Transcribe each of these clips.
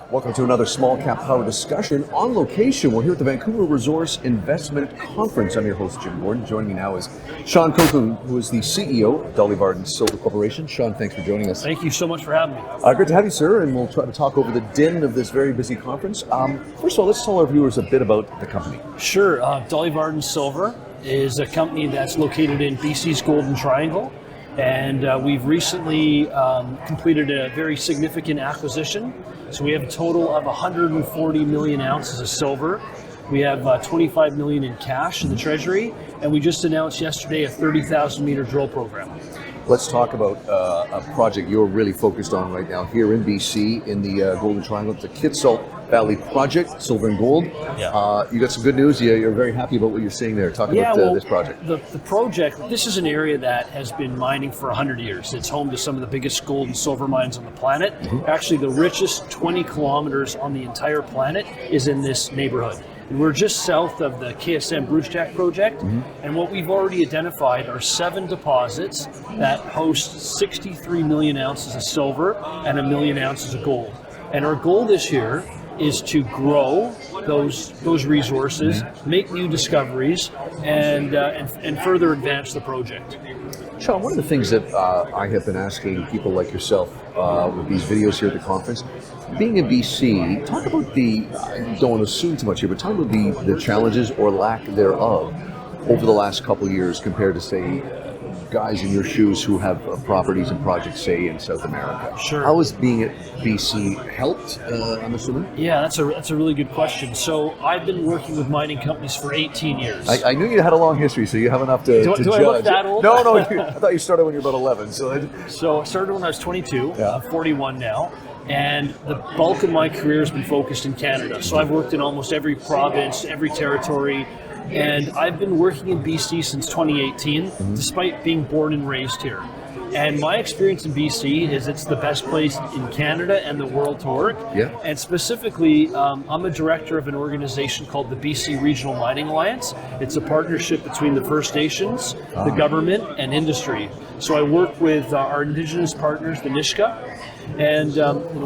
Welcome to another Small Cap Power discussion on location. We're here at the Vancouver Resource Investment Conference. I'm your host, Jim Gordon. Joining me now is Shawn Khunkhun, who is the CEO of Dolly Varden Silver Corporation. Shawn, thanks for joining us. Thank you so much for having me. Great to have you, sir, and we'll try to talk over the din of this very busy conference. First of all, let's tell our viewers a bit about the company. Sure. Dolly Varden Silver is a company that's located in BC's Golden Triangle. And we've recently completed a very significant acquisition. So we have a total of 140 million ounces of silver. We have 25 million in cash in the treasury, and we just announced yesterday a 30,000 meter drill program. Let's talk about a project you're really focused on right now here in BC in the Golden Triangle. It's the Kitsault Valley Project, silver and gold. Yeah. You got some good news. You're very happy about what you're seeing there. Talk about this project. The project, this is an area that has been mining for 100 years. It's home to some of the biggest gold and silver mines on the planet. Actually, the richest 20 kilometers on the entire planet is in this neighborhood. And we're just south of the KSM Brucejack project, and what we've already identified are 7 deposits that host 63 million ounces of silver and 1 million ounces of gold. And our goal this year is to grow those resources, make new discoveries, and further advance the project. Shawn, one of the things that I have been asking people like yourself with these videos here at the conference, being in BC, talk about I don't want to assume too much here, but talk about the challenges or lack thereof over the last couple of years compared to, say, guys in your shoes who have properties and projects, say, in South America. Sure. How has being at BC helped, I'm assuming? Yeah, that's a really good question. So I've been working with mining companies for 18 years. I knew you had a long history, so you have enough to judge. Do I look that old? No, I thought you started when you were about 11. So I started when I was 22, I'm 41 now. And the bulk of my career has been focused in Canada. So I've worked in almost every province, every territory, and I've been working in BC since 2018, despite being born and raised here. And my experience in BC is it's the best place in Canada and the world to work. Yeah. And specifically, I'm a director of an organization called the BC Regional Mining Alliance. It's a partnership between the First Nations, the government, and industry. So I work with our Indigenous partners, the Nisga'a, and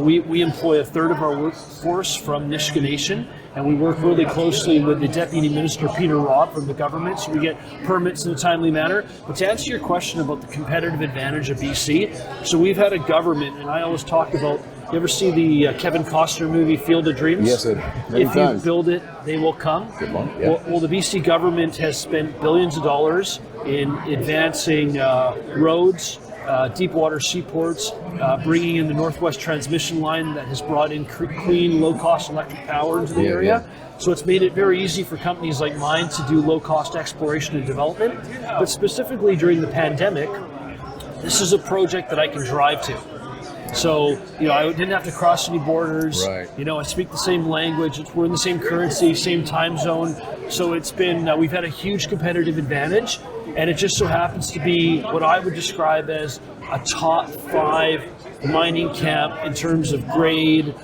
we employ a third of our workforce from Nisga'a Nation. And we work really closely with the Deputy Minister, Peter Robb, from the government, so we get permits in a timely manner. But to answer your question about the competitive advantage of BC, so we've had a government, and I always talk about, you ever see the Kevin Costner movie, Field of Dreams? Yes, if you build it, they will come. Good one. Yeah. Well, the BC government has spent billions of dollars in advancing roads, deep water seaports, bringing in the Northwest Transmission Line that has brought in clean, low-cost electric power into the area. So it's made it very easy for companies like mine to do low-cost exploration and development. But specifically during the pandemic, this is a project that I can drive to. So, I didn't have to cross any borders. Right. I speak the same language. We're in the same currency, same time zone. So it's been, we've had a huge competitive advantage. And it just so happens to be what I would describe as a top 5 mining camp in terms of grade,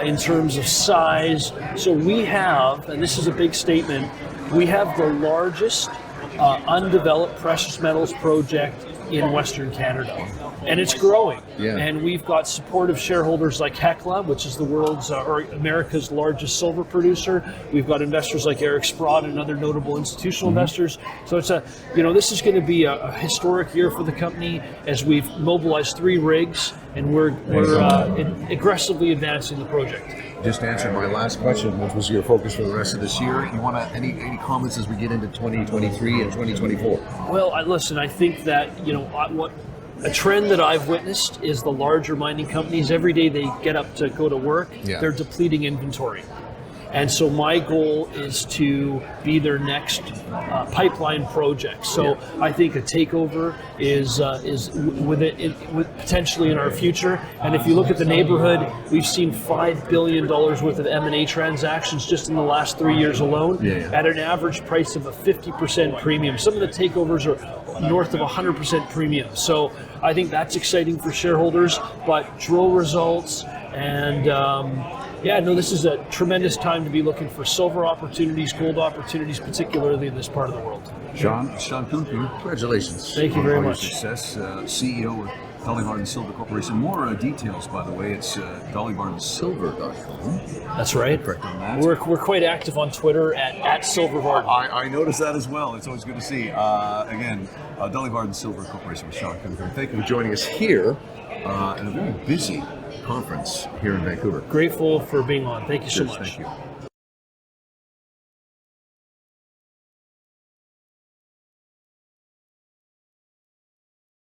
in terms of size. So we have, and this is a big statement, we have the largest undeveloped precious metals project in Western Canada. And it's growing. Yeah. And we've got supportive shareholders like Hecla, which is the world's or America's largest silver producer. We've got investors like Eric Sprott and other notable institutional investors. So it's this is going to be a historic year for the company as we've mobilized 3 rigs and we're aggressively advancing the project. Just answered my last question, which was your focus for the rest of this year. You want any comments as we get into 2023 and 2024? Well, listen, I think that a trend that I've witnessed is the larger mining companies, every day they get up to go to work, they're depleting inventory. And so my goal is to be their next pipeline project. So I think a takeover is potentially in our future. And if you look at the neighborhood, we've seen $5 billion worth of M&A transactions just in the last 3 years alone at an average price of a 50% premium. Some of the takeovers are north of 100% premium. So I think that's exciting for shareholders, but drill results and this is a tremendous time to be looking for silver opportunities, gold opportunities, particularly in this part of the world. Shawn Khunkhun, congratulations. Thank you very on your much. Success, CEO of Dolly Varden Silver Corporation. More details, by the way, it's dollyvardensilver.com. That's right. Correct on that. We're quite active on Twitter at Silver Varden. I noticed that as well. It's always good to see. Again, Dolly Varden Silver Corporation with Shawn Khunkhun. Thank you for joining us here at a very busy conference here in Vancouver. Grateful for being on. Thank you so Cheers, much. Thank you.